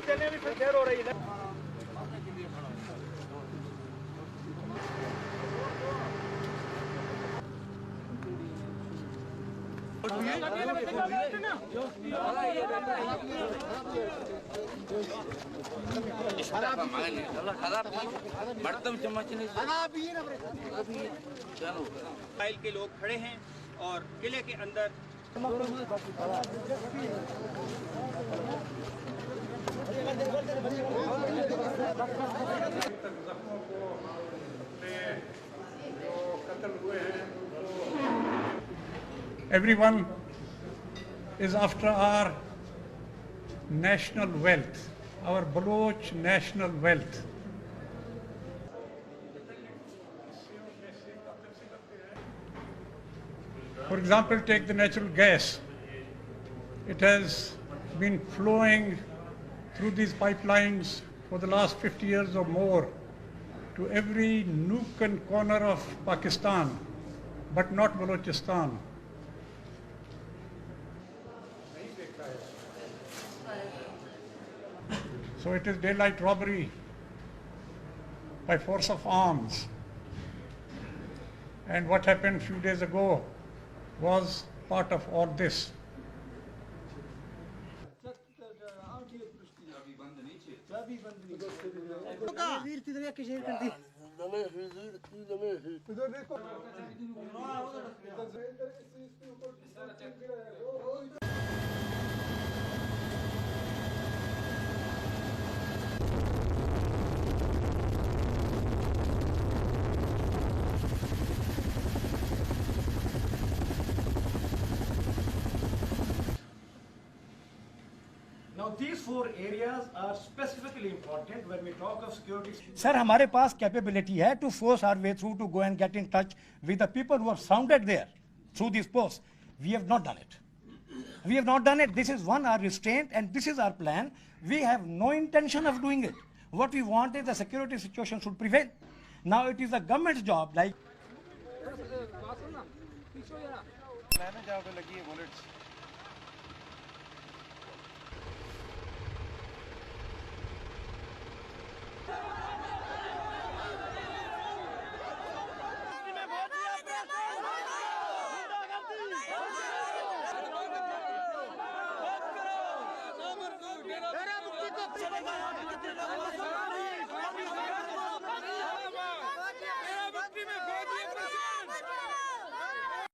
चलने में फिर देर हो रही है। फाइल के लोग खड़े हैं और किले के अंदर जख्मों को अपने जो कत्ल हुए हैं। Everyone is after our national wealth, our Baloch national wealth. For example, take the natural gas. It has been flowing through these pipelines for the last 50 years or more to every nook and corner of Pakistan, but not Balochistan. So it is daylight robbery by force of arms. And what happened a few days ago was part of all this. Now these four areas are specifically important when we talk of security. Sir, हमारे पास capability है to force our way through to go and get in touch with the people who are sounded there through these posts. We have not done it. We have not done it. This is one, our restraint, and this is our plan. We have no intention of doing it. What we want is the security situation should prevail. Now it is the government's job, like.